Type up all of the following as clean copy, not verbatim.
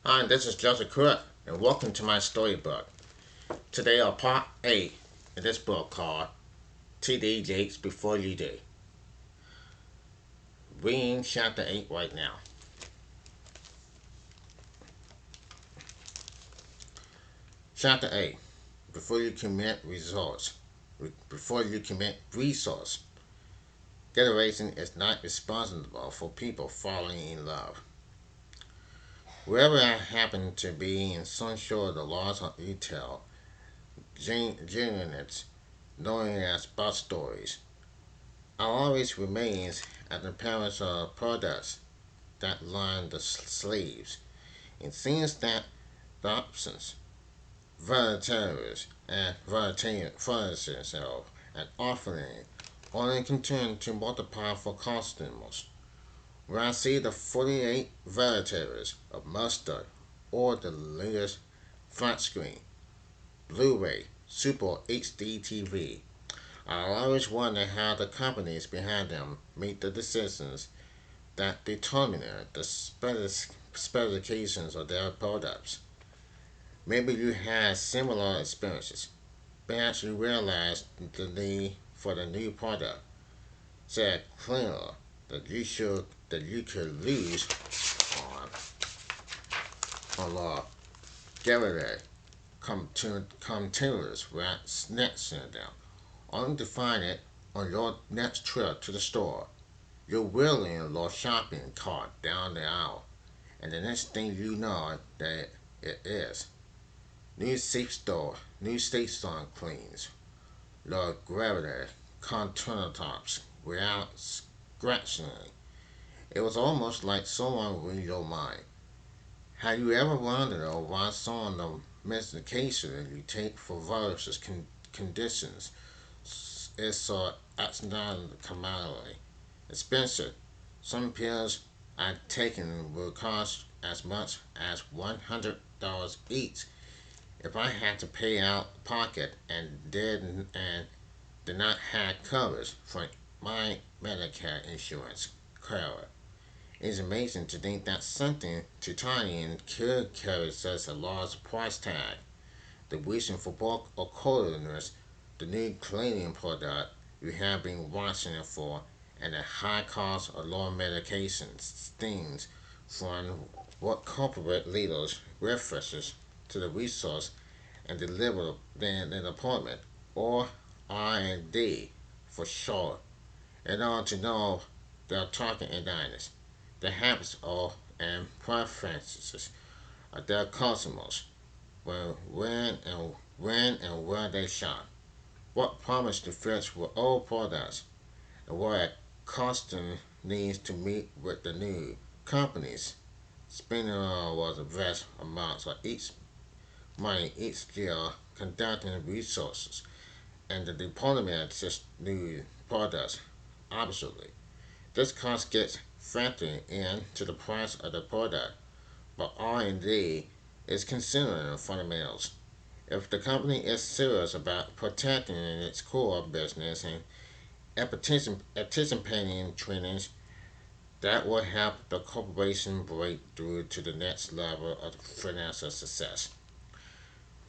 Hi, this is Joseph Crudup, and welcome to my storybook. Today, part 8 in this book called T.D. Jakes Before You Do. Reading chapter 8 right now. Chapter 8. Before you commit resource. Before you commit resource. Generation is not responsible for people falling in love. Wherever I happen to be in some sure the laws of retail, genuineness, knowing as about stories, always remains at the parents of products that line the sleeves. It seems that the options, volunteers, and volunteers and offering only continue to multiply for customers. When I see the 48 varieties of mustard or the latest flat screen, Blu-ray, Super HD TV, I always wonder how the companies behind them make the decisions that determine the specifications of their products. Maybe you had similar experiences. Perhaps you realized the need for the new product, say a cleaner that you could lose on the gallery continuous without snatching them, only to find it on your next trip to the store. You're wheeling your shopping cart down the aisle, and the next thing you know that it is. New state sun cleans, low gravity countertops without scratching. It was almost like someone read your mind. Have you ever wondered why some of the medication you take for viruses conditions is so astronomically expensive? Some pills I've taken will cost as much as $100 each. If I had to pay out of pocket did not have coverage for my Medicare insurance cover, it's amazing to think that something too tiny and could carry such a large price tag. The reason for bulk or coldness, the new cleaning product you have been watching for, and the high cost of low medication stems from what corporate leaders references to the resource and deliver an appointment, or R&D for short, in order to know their target audience, the habits and preferences of their customers, when and where they shop, what promise to fit with old products, and what a customer needs to meet with the new companies. Spending was the vast amounts of each money each year conducting resources and the deployment of such new products. Obviously, this cost gets factored into the price of the product, but R&D is considering fundamentals. If the company is serious about protecting its core business and anticipating in trends that will help the corporation break through to the next level of financial success.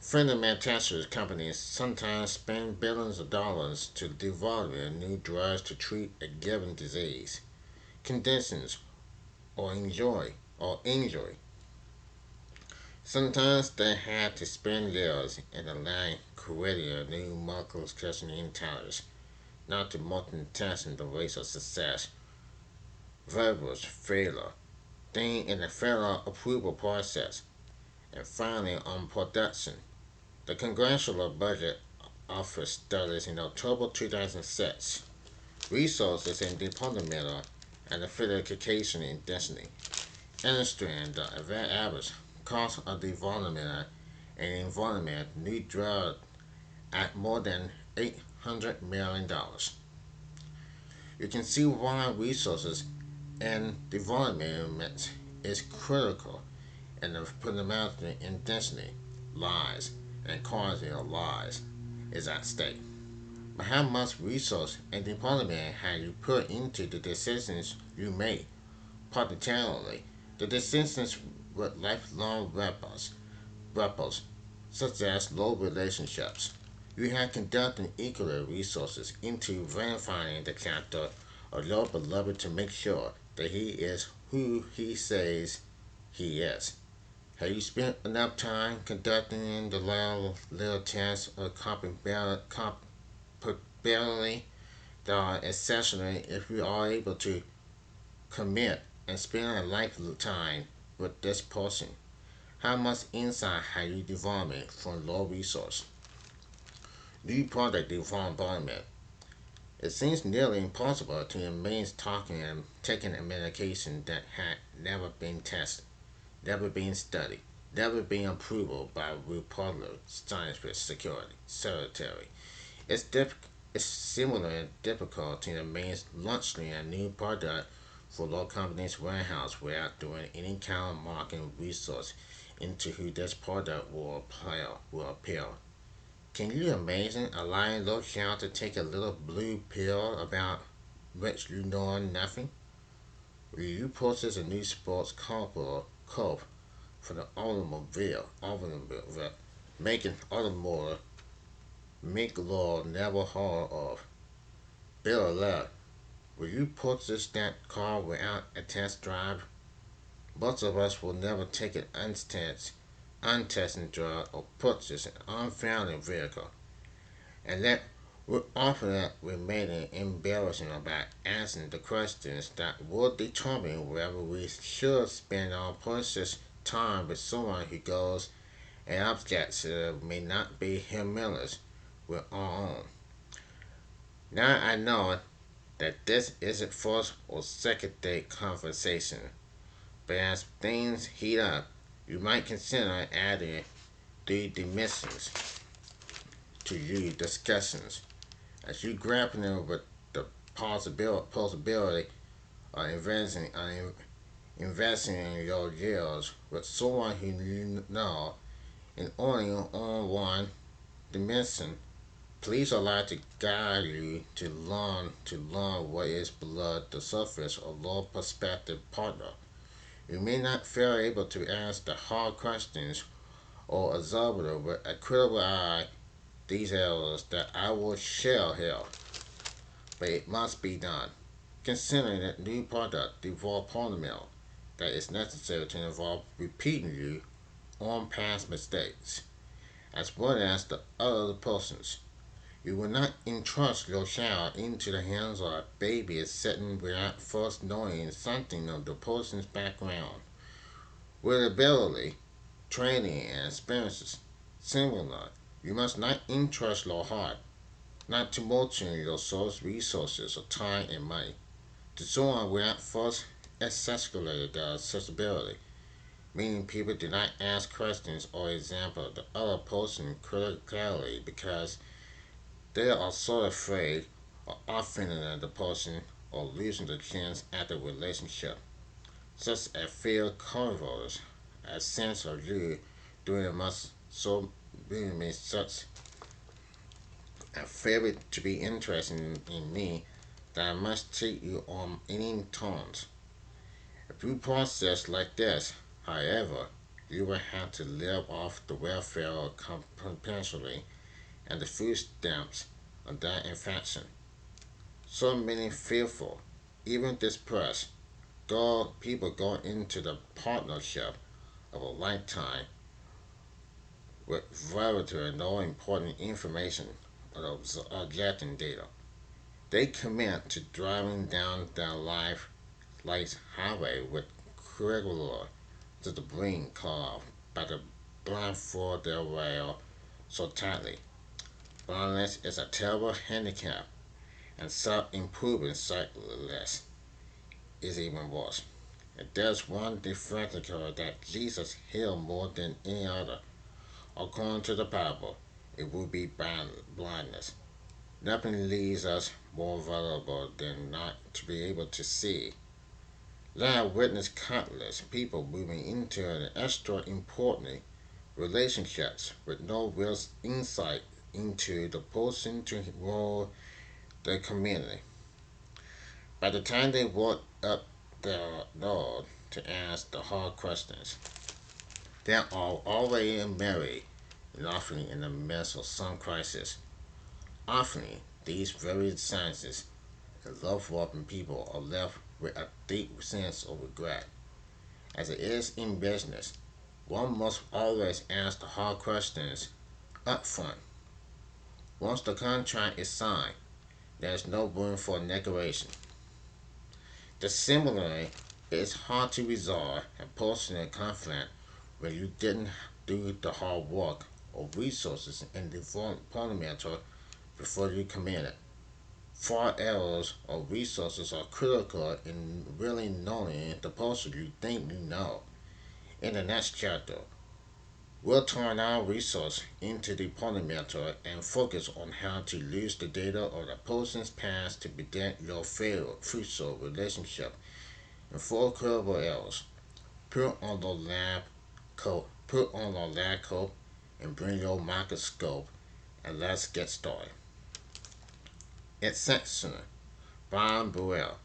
Friendly manufacturers companies sometimes spend billions of dollars to develop new drugs to treat a given disease, conditions, or injury. Sometimes they had to spend years in the lab creating new molecules cushioning intelligence, not to multitasking the rates of success, versus failure, then in the failure approval process, and finally on production. The Congressional Budget Office studies in October 2006 resources in development and verification in destiny, illustrating the average cost of development and environment new drug at more than $800 million. You can see why resources and development is critical and the fundamental in destiny lies and quality of lives is at stake. But how much resource and development have you put into the decisions you make? Particularly, the decisions with lifelong weapons, such as low relationships. You have conducted equal resources into verifying the character of your beloved to make sure that he is who he says he is. Have you spent enough time conducting the little tests of compatibility that are essential if you are able to commit and spend a lifetime with this person? How much insight have you developed from low resource? New product development. It seems nearly impossible to remain talking and taking a medication that had never been tested, never been studied, never been approved by reported scientific secretary. It's, it's similarly difficult to remain launching a new product for low company's warehouse without doing any kind of marketing research into who this product will appeal. Can you imagine allowing little child to take a little blue pill about which you know nothing? Will you purchase a new sports car or coat for the automobile, making automobile make law never heard of? Bill alert. Will you purchase that car without a test drive? Most of us will never take an untested drug or purchase an unfounded vehicle. And that would often remain embarrassing about answering the questions that would determine whether we should spend our precious time with someone who goes and objects may not be humorous with our own. Now I know that this isn't first or second date conversation, but as things heat up, you might consider adding the dimensions to your discussions as you grappling with the possibility of investing in your years with someone who you know and only on one dimension. Please allow to guide you to learn what is below the surface of your prospective partner. You may not feel able to ask the hard questions or observe it with a critical eye details that I will share here, but it must be done. Considering that new product development that is necessary to involve repeating you on past mistakes, as well as the other persons. You will not entrust your child into the hands of a baby sitting without first knowing something of the person's background, with ability, training, and experiences. Similar, you must not entrust your heart, not to multiply your source resources of time and money, to someone without first accessibility the accessibility, meaning people do not ask questions or example the other person critically because they are so afraid of offending the person or losing the chance at the relationship, such as fear covers a sense of you doing much so being me such a favor to be interested in me that I must treat you on any terms. If you process like this, however, you will have to live off the welfare compensatory and the food stamps of that infection. So many fearful, even depressed, people go into the partnership of a lifetime with very no important information of objecting data. They commit to driving down their life's highway with regular to the brink car by the blindfold their rail so tightly. Blindness is a terrible handicap, and self-improvement cyclists is even worse. If there's one differentiator that Jesus healed more than any other, according to the Bible, it would be blindness. Nothing leaves us more vulnerable than not to be able to see. I have witnessed countless people moving into an extra important relationships with no real insight into the person to role their community. By the time they walk up their door to ask the hard questions, They are already married and often in the midst of some crisis. Often, these very sciences and love-warping people are left with a deep sense of regret. As it is in business, one must always ask the hard questions up front. Once the contract is signed, there is no room for negotiation. Similarly, it is hard to resolve a personal conflict when you didn't do the hard work or resources in the fundamental before you committed. Far errors or resources are critical in really knowing the person you think you know. In the next chapter, we'll turn our resource into the fundamental and focus on how to use the data of the person's past to predict your future relationship and for credible errors. Put on the lab coat and bring your microscope and let's get started. Exception. Brian Burrell.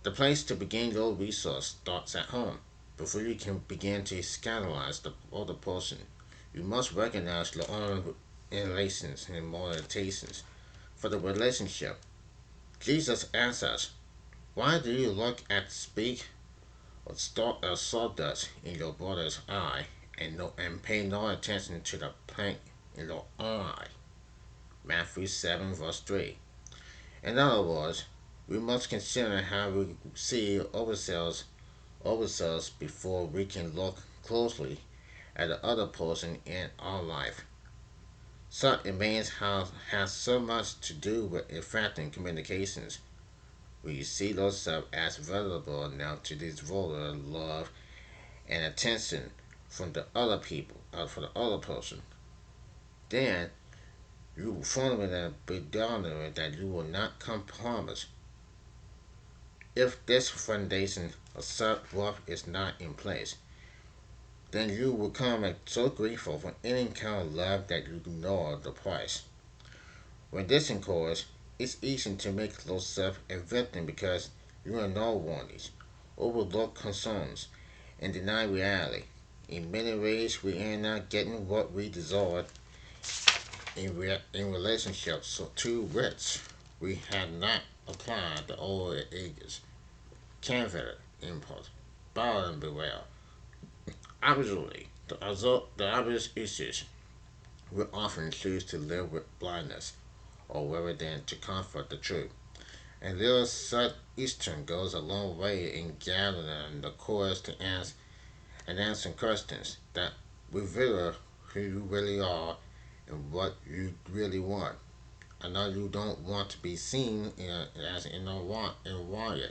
The place to begin your research starts at home. Before you can begin to scandalize the other person, you must recognize your own relations and motivations for the relationship. Jesus asks us, why do you look at speak or start a sawdust in your brother's eye and pay no attention to the plank in your own eye? Matthew 7 verse 3. In other words, we must consider how we see ourselves before we can look closely at the other person in our life. Such remains has so much to do with effective communications. We see ourselves as valuable enough to devote love and attention from the other people, for the other person. Then you fundamentally be determined that you will not compromise. If this foundation of self-worth is not in place, then you will become so grateful for any kind of love that you ignore the price. When this occurs, it's easy to make yourself a victim because you ignore warnings, overlook concerns, and deny reality. In many ways, we end up getting what we deserve in relationships to which we had not applied the old ages. Confident impulse, bow and beware. Absolutely, the obvious issues we often choose to live with blindness or rather than to comfort the truth. And little such Eastern goes a long way in gathering the courage to ask and answering questions that reveal who you really are and what you really want. I know you don't want to be seen as in a warrior.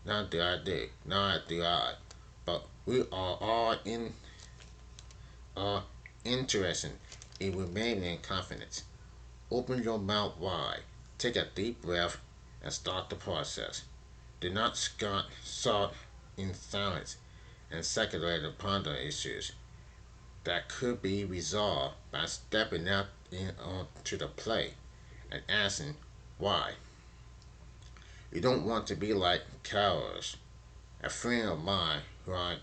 Not do I. But we are all interested in remaining confident. Open your mouth wide, take a deep breath, and start the process. Do not salt in silence and speculate upon the issues that could be resolved by stepping out onto the plate and asking why. You don't want to be like cowards. A friend of mine who I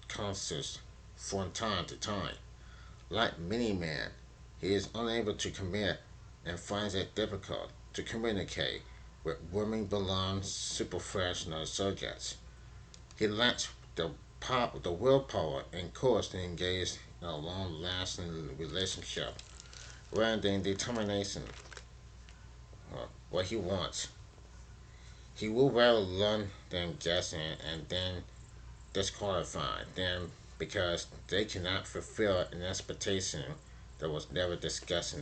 consult from time to time. Like many men, he is unable to commit and finds it difficult to communicate with women beyond superficial subjects. He lacks the willpower and courage to engage in a long-lasting relationship, rather than determination what he wants. He will rather learn than guessing and then disqualified them because they cannot fulfill an expectation that was never discussed.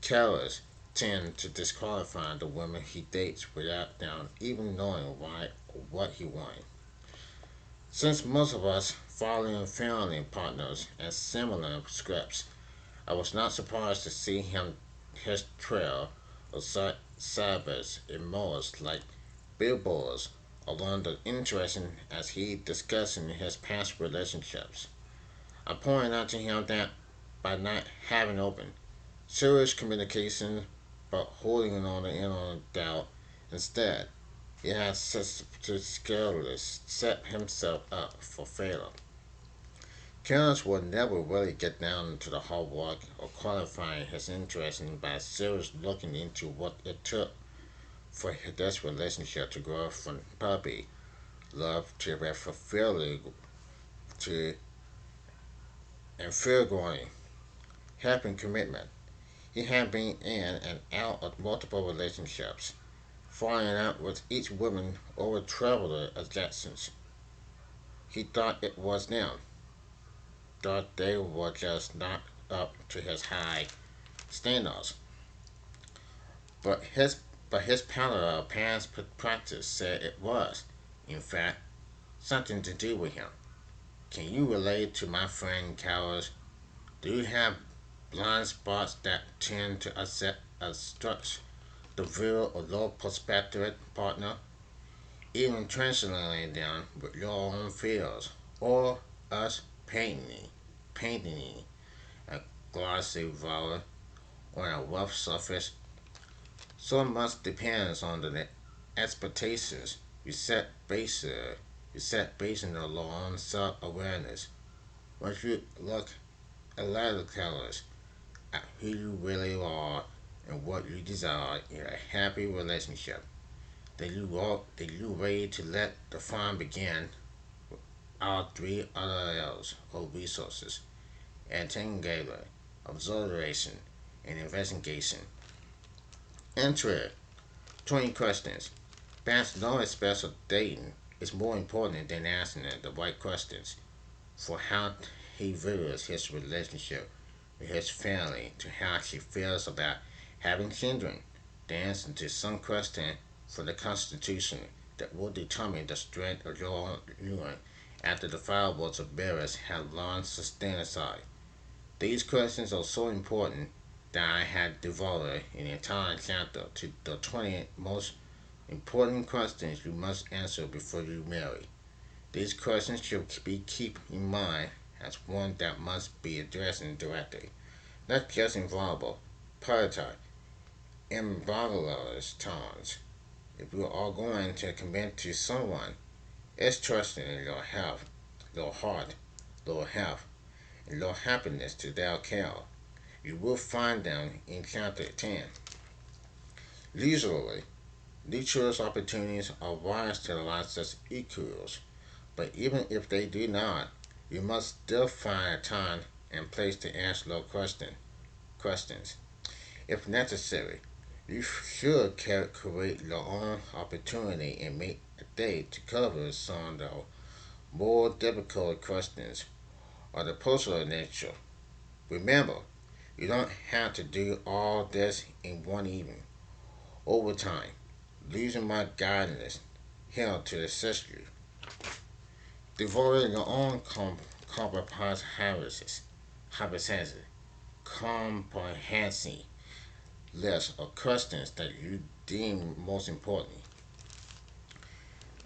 Cowards tend to disqualify the women he dates without them even knowing why or what he wants. Since most of us follow family partners and similar scripts, I was not surprised to see his trail of cyber's emerged like billboards along the interesting as he discussing his past relationships. I pointed out to him that by not having open, serious communication but holding on the end on doubt, instead, he has systematically set himself up for failure. Parents will never really get down to the hard work or qualifying his interest in by seriously looking into what it took for this relationship to grow from puppy love to a fulfilling to and furthering having commitment. He had been in and out of multiple relationships, falling out with each woman over traveler adjacents. He thought it was them, thought they were just not up to his high standards. But his parallel past practice said it was, in fact, something to do with him. Can you relate to my friend Cowers? Do you have blind spots that tend to obstruct the view of low prospective partner, even translating them with your own fears, or us painting a glossy violet on a rough surface? So much depends on the expectations you set based on your own self-awareness. Once you look at letter colors at who you really are and what you desire in a happy relationship, then you ready to let the fun begin with our three other L's or resources: entanglement, observation, and investigation. Enter 20 questions. Perhaps knowing special dating is more important than asking the right questions for how he views his relationship with his family to how she feels about having children. The answer to some question for the Constitution that will determine the strength of your union after the firewalls of barriers have long sustained aside. These questions are so important that I had devoted an entire chapter to the 20 most important questions you must answer before you marry. These questions should be kept in mind as one that must be addressed directly, not just in verbal, prototype, and verbalized tones. If you are going to commit to someone, it's trusting in your health, your heart, your health, and your happiness to their care. You will find them in chapter 10. Usually, mutual opportunities are wise to lots of equals, but even if they do not, you must still find a time and place to answer those questions. If necessary, you should create your own opportunity and make a date to cover some of the more difficult questions of the personal nature. Remember, you don't have to do all this in one evening. Over time, using my guidance here to assist you. Devoting your own comprehensive, comprehensive list of questions that you deem most important.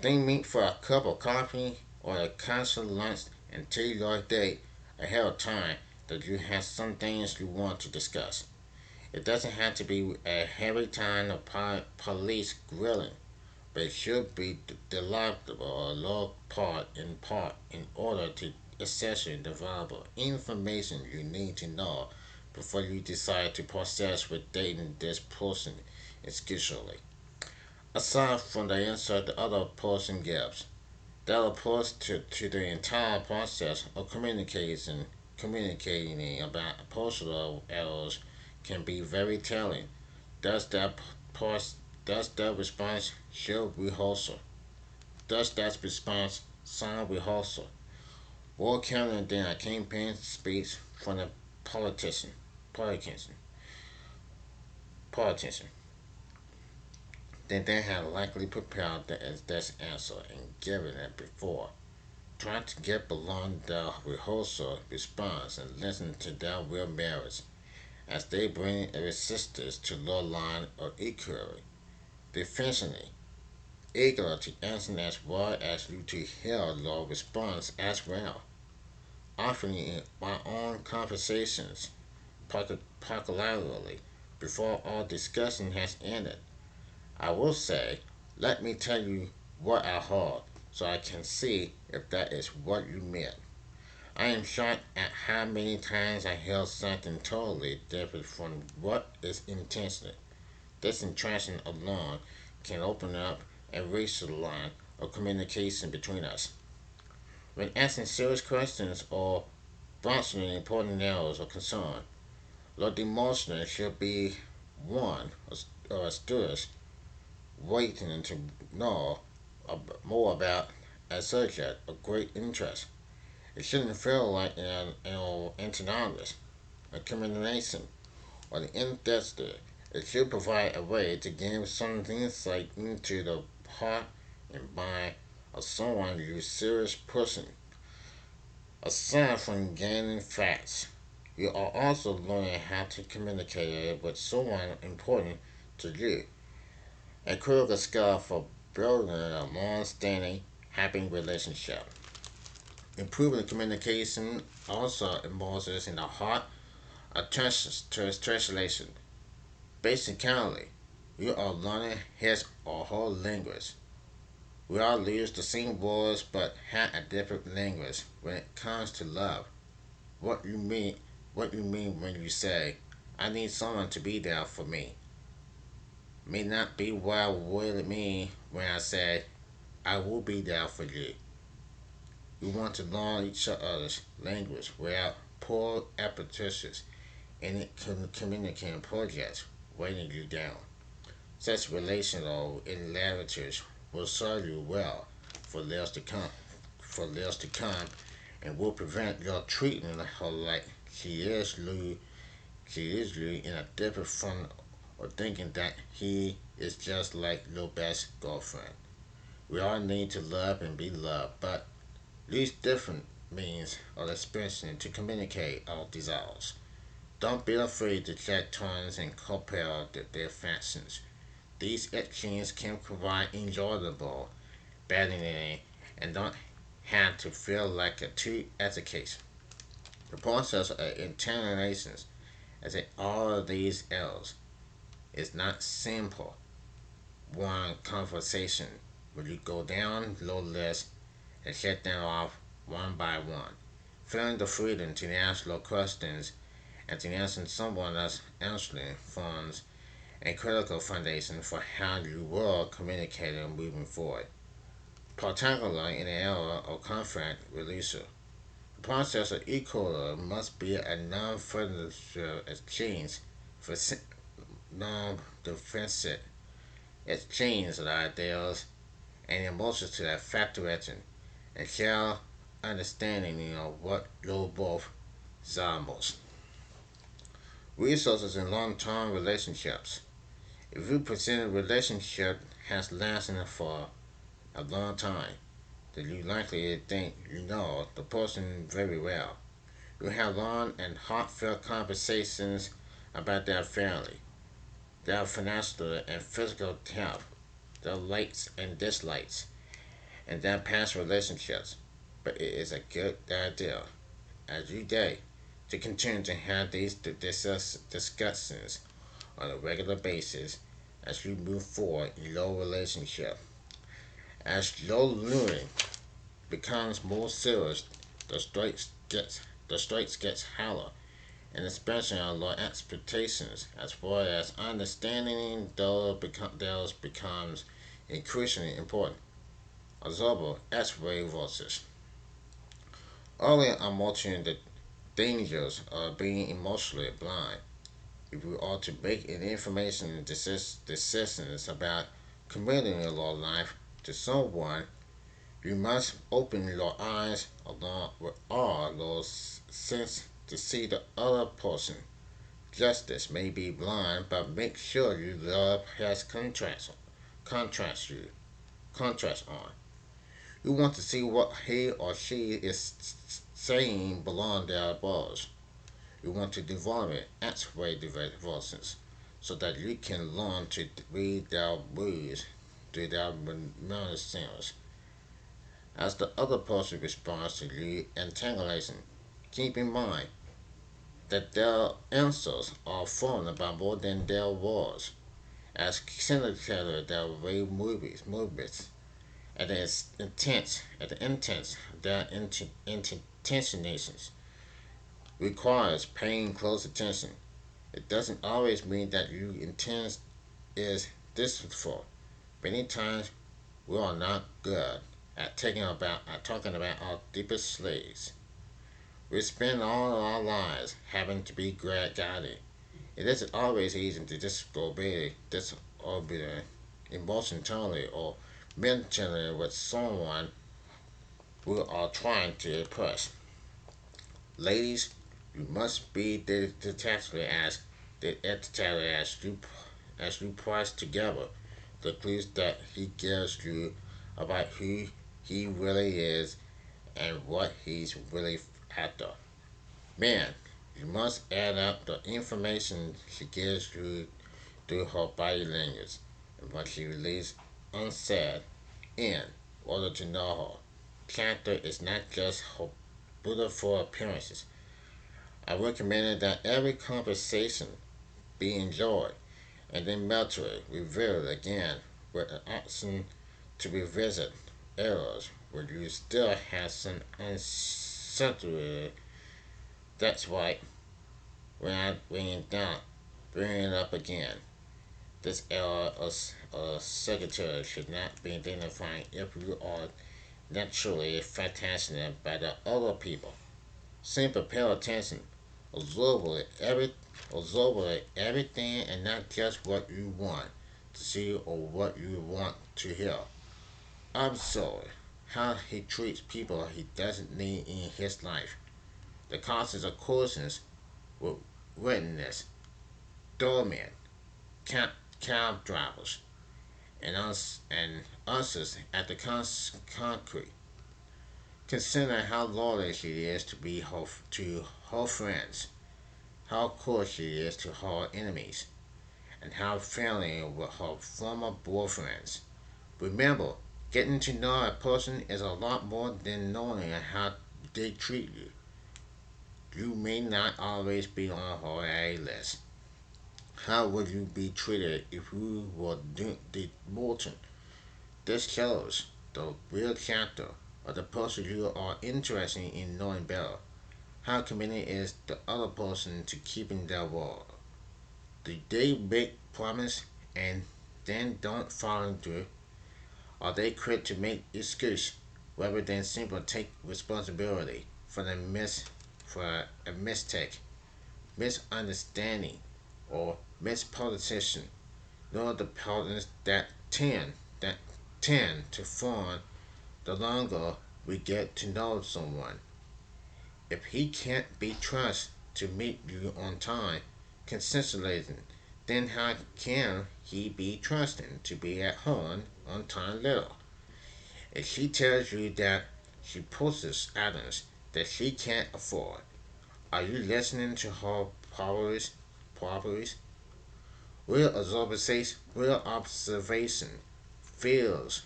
Then meet for a cup of coffee or a casual lunch and tell your date ahead of time that you have some things you want to discuss. It doesn't have to be a heavy time of police grilling, but it should be delightful or low part in order to access the valuable information you need to know before you decide to process with dating this person exclusively. Aside from the insight the other person gives, that approach to the entire process of communicating about personal errors can be very telling. Does that pos- does that response show rehearsal? Does that response sound rehearsal? More counting than a campaign speech from a politician. Politician. Politician. Then they had likely prepared this answer and given it before. Try to get beyond the rehearsal response and listen to their real merits as they bring resistance to low line of inquiry. Defensively, eager to answer as well as you to hear your response as well. Often in my own conversations, particularly before all discussion has ended, I will say, let me tell you what I heard so I can see if that is what you meant. I am shocked at how many times I hear something totally different from what is intended. This interaction alone can open up a racial line of communication between us. When asking serious questions or bouncing important areas of concern, the emotion should be one or a student waiting to know more about a subject of great interest. It shouldn't feel like an antagonist, a communication, or the industry. It should provide a way to gain some insight into the heart and mind of someone you serious person. Aside from gaining facts, you are also learning how to communicate with someone important to you. A critical skill for building a long-standing, happy relationship. Improving communication also involves in the heart of translation. Basically, you are learning his or her language. We all use the same words but have a different language when it comes to love. What you mean what you mean when you say, I need someone to be there for me may not be what I really mean when I say I will be there for you. We want to learn each other's language without poor repetitions and communicating projects weighing you down. Such relational interlocutors will serve you well for years to come, for years to come, and will prevent your treatment of her like she is you in a different front or thinking that he is just like your best girlfriend. We all need to love and be loved, but these different means of expression to communicate our desires. Don't be afraid to check tones and compare their fashions. These exchanges can provide enjoyable battling and don't have to feel like a too education. The process of internalizations as in all of these L's is not simple. One conversation where you go down low list and shut them off one by one, feeling the freedom to ask your questions and to answer someone else answering forms a critical foundation for how you will communicate moving forward, particularly in the era of conflict resolution. The process of equal must be a non-financial exchange for non-defensive exchange of ideas and emotions to that factor in and share understanding of what you both resembles. Resources in long-term relationships. If you present a relationship has lasted for a long time, then you likely think you know the person very well. You have long and heartfelt conversations about their family, their financial and physical health, their likes and dislikes, and their past relationships. But it is a good idea, as you date, to continue to have these discussions on a regular basis as you move forward in your relationship. As your learning becomes more serious, the stakes gets higher, and especially on your expectations as well as understanding those becomes increasingly important. Observe X-ray voices. Earlier I mentioned the dangers of being emotionally blind. If you are to make an information decisions about committing your life to someone, you must open your eyes along with all those senses to see the other person. Justice may be blind, but make sure you love has contrast you contrast on. You want to see what he or she is saying beyond their words. You want to develop X-ray devices so that you can learn to read their words through their mannerisms. As the other person responds to you antagonizing, keep in mind that their answers are formed by more than their words. As syndicated their way movements, at the intent, their tensionations requires paying close attention. It doesn't always mean that your intent is deceitful. Many times we are not good at talking about our deepest slaves. We spend all our lives having to be guided. It isn't always easy to disobey emotionally or mentally with someone we are trying to impress. Ladies, you must be detached as you price together the clues that he gives you about who he really is and what he's really after. Man, you must add up the information she gives you through her body language and what she releases unsaid in order to know her. Character is not just her beautiful appearances. I recommended that every conversation be enjoyed and then mentally revealed again with an option to revisit errors where you still have some uncertainty. That's right, when I bring it down, bring it up again. This error of secretary should not be identifying if you are naturally fascinated by the other people. Simply pay attention. Observe every observe everything and not just what you want to see or what you want to hear. Observe how he treats people he doesn't need in his life. The causes of courses with witness, doormen, cab, cab drivers, and ushers at the concrete. Consider how loyal she is to her friends, how cool she is to her enemies, and how friendly with her former boyfriends. Remember, getting to know a person is a lot more than knowing how they treat you. You may not always be on her A list. How would you be treated if you were demoted? This shows the real character of the person you are interested in knowing better. How committed is the other person to keeping their word? Do they make promise and then don't follow through? Are they quick to make excuse rather than simply take responsibility for a mistake, misunderstanding, or misposition? Nor the patterns that tend to form the longer we get to know someone. If he can't be trusted to meet you on time consistently, then how can he be trusted to be at home on time later? If she tells you that she possesses items that she can't afford, are you listening to her properties? Real observation feels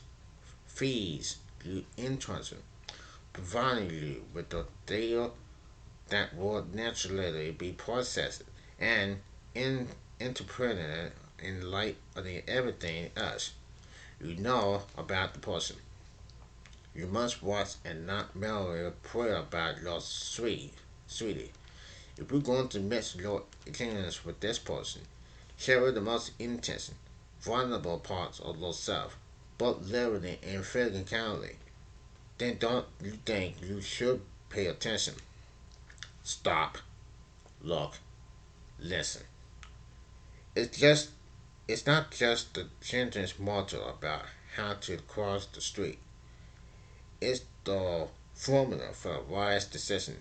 feeds you interest, providing you with the data that will naturally be processed and in, interpreted in light of everything else you know about the person. You must watch and not merely pray about your sweetie. If you're going to mix your opinions with this person, share the most intense, vulnerable parts of yourself, both literally and figuratively. Then don't you think you should pay attention? Stop, look, listen. It's just it's not just the sentence motto about how to cross the street. It's the formula for a wise decision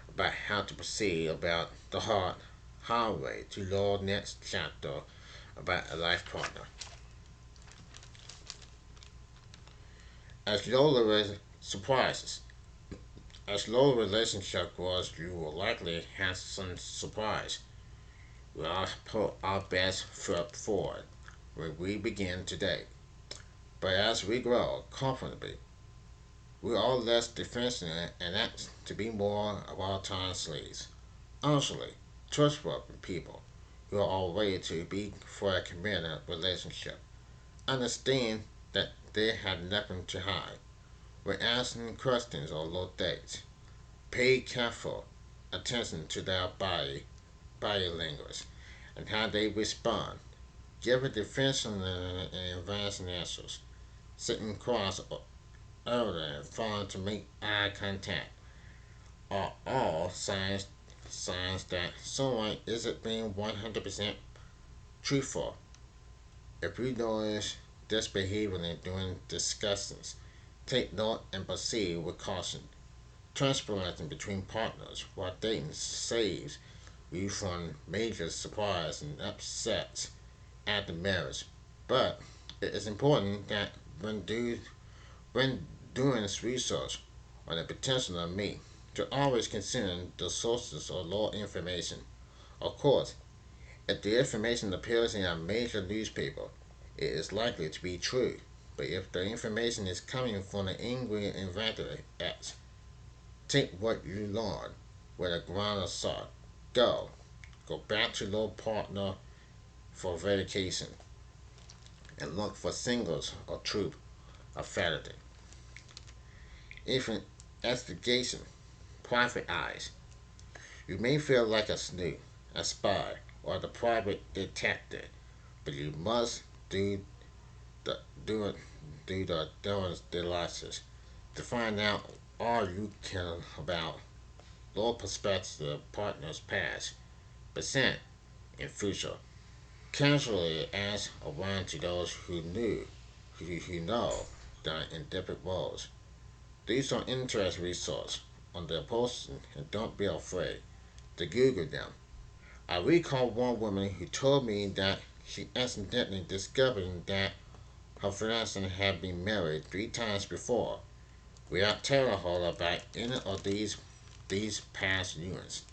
about how to proceed about the hard highway to your next chapter about a life partner. As your surprises, as your relationship grows, you will likely have some surprise. We all put our best foot forward when we begin today. But as we grow comfortably, we are less defensive and apt to be more of our time slaves. Honestly, trustworthy people who are ready to be for a committed relationship understand that they have nothing to hide when asking questions on low dates. Pay careful attention to their body language, and how they respond. Give a defensive and advanced answers. Sitting cross earlier and failing to make eye contact are all signs that someone isn't being 100% truthful. If you notice this behavior during discussions, take note and proceed with caution. Transparency between partners while dating saves you from major surprises and upsets at the marriage. But it is important that when doing this research on the potential of mate, to always consider the sources of law information. Of course, if the information appears in a major newspaper, it is likely to be true. But if the information is coming from an angry inventor X, take what you learn with a grain of salt. Go. Go back to your partner for verification and look for singles of truth or fallacy. Even investigation, private eyes. You may feel like a snoop, a spy, or the private detective, but you must the do do the diligence to find out all you can about your prospective partner's past, present, and future. Casually ask around to those who know them in different roles. These are interesting resources on their posting, and don't be afraid to Google them. I recall one woman who told me that she accidentally discovered that her fiance had been married 3 times before, without telling her about any of these past unions.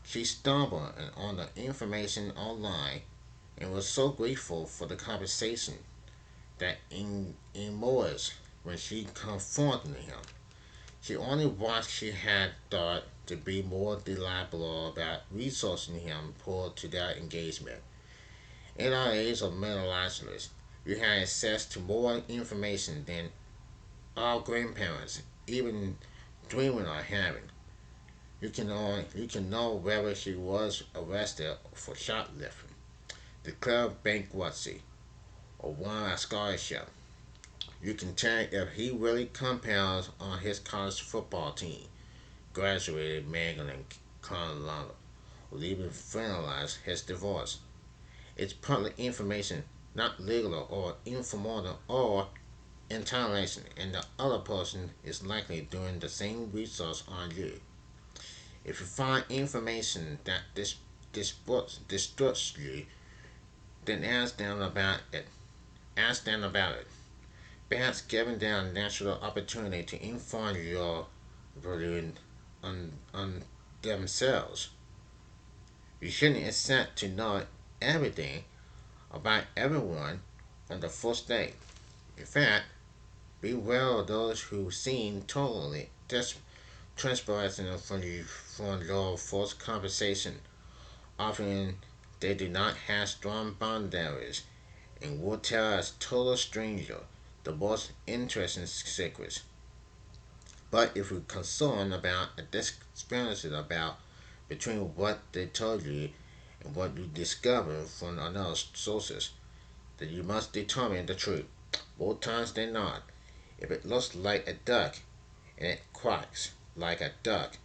She stumbled on the information online and was so grateful for the conversation that in moments when she confronted him, she only what she had thought to be more reliable about resourcing him prior to their engagement. In our age of millennials, you have access to more information than our grandparents even dreaming of having. You can know whether she was arrested for shoplifting, declared bankruptcy, or won a scholarship. You can tell if he really compounds on his college football team, graduated Magdalene Colorado, or even finalized his divorce. It's public information, not legal or informal or intoleration, and the other person is likely doing the same research on you. If you find information that disturbs you, then ask them about it. Ask them about it. Perhaps giving them a natural opportunity to inform your brethren on themselves. You shouldn't expect to know everything about everyone on the first date. In fact, beware of those who seem totally transparent from your first conversation. Often they do not have strong boundaries and will tell a total stranger the most interesting secrets. But if you're concerned about a discrepancy about between what they told you and what you discovered from other sources, then you must determine the truth. Both times they not. If it looks like a duck and it quacks like a duck,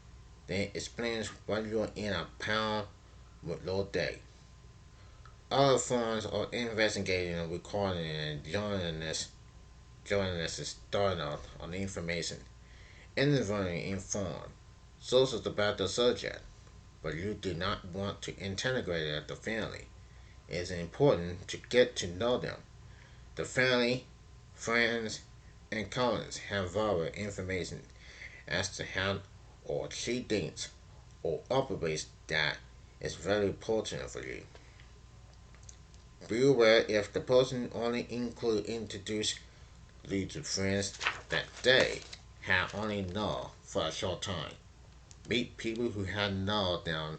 then it explains why you're in a pound with your day. Other forms of investigating and recording and journalists is starting out on the information. Inadvertently informed sources about the subject, but you do not want to integrate the family. It is important to get to know them. The family, friends, and colleagues have valuable information as to how or she thinks or operates that is very important for you. Be aware if the person only introduced you to friends that they have only known for a short time. Meet people who have known them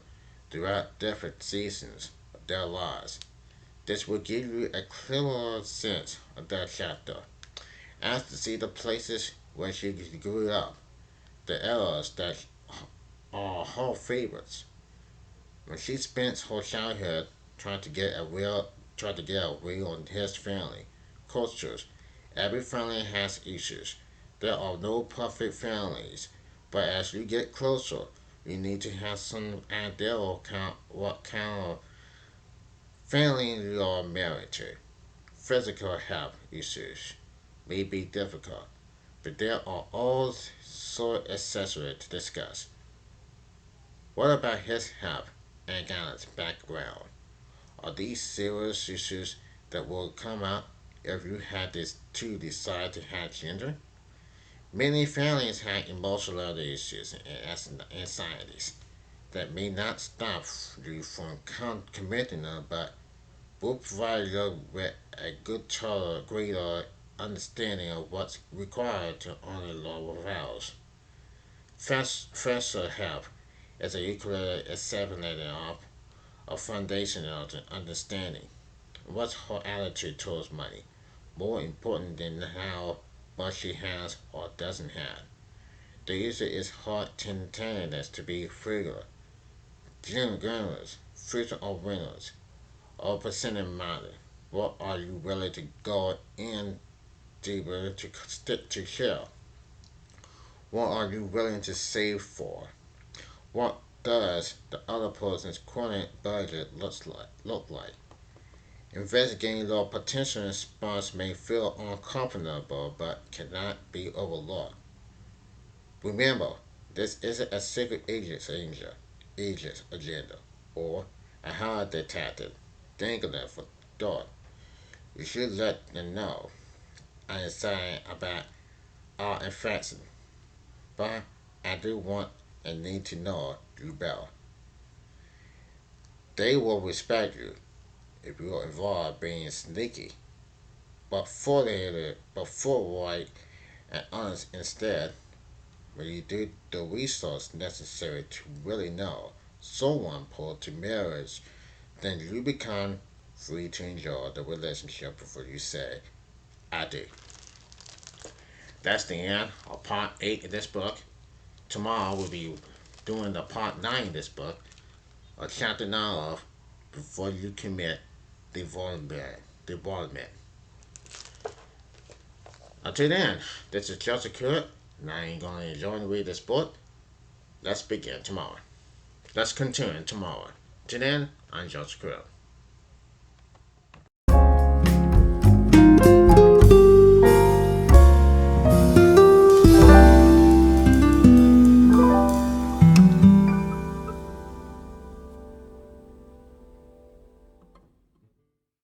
throughout different seasons of their lives. This will give you a clearer sense of their chapter. Ask to see the places where she grew up, the errors that are her favorites. When she spends her childhood trying to get a real trying to get away on his family cultures, every family has issues. There are no perfect families, but as you get closer, you need to have some idea of what kind of family you are married to. Physical health issues may be difficult, but there are also accessories to discuss. What about his health and Gannon's background? Are these serious issues that will come up if you had this to decide to have children? Many families have emotional issues and anxieties that may not stop you from committing them, but will provide you with a greater understanding of what's required to honor lower vows. First help is a equally accepting of a foundation of understanding. What's her attitude towards money? More important than how much she has or doesn't have. The issue is her tenderness to be frugal, generous, future or winners, or percentage matter. What are you willing to go in deeper to stick to share? What are you willing to save for? What does the other person's current budget look like? Investigating your potential response may feel uncomfortable but cannot be overlooked. Remember, this isn't a secret agent's agenda or a hard detective dangling for thought. You should let them know I'm excited about our infection, but I do want and need to know you better. They will respect you if you are involved being sneaky, but forward and honest instead. When you do the research necessary to really know someone pulled to marriage, then you become free to enjoy the relationship before you say, I do. That's the end of part 8 of this book. Tomorrow we'll be doing the part 9 of this book, or chapter 9 of Before You Commit Development. Development. Until then, this is Joseph Crudup, and I ain't gonna enjoy and read this book. Let's begin tomorrow. Let's continue tomorrow. Till then, I'm Joseph Crudup.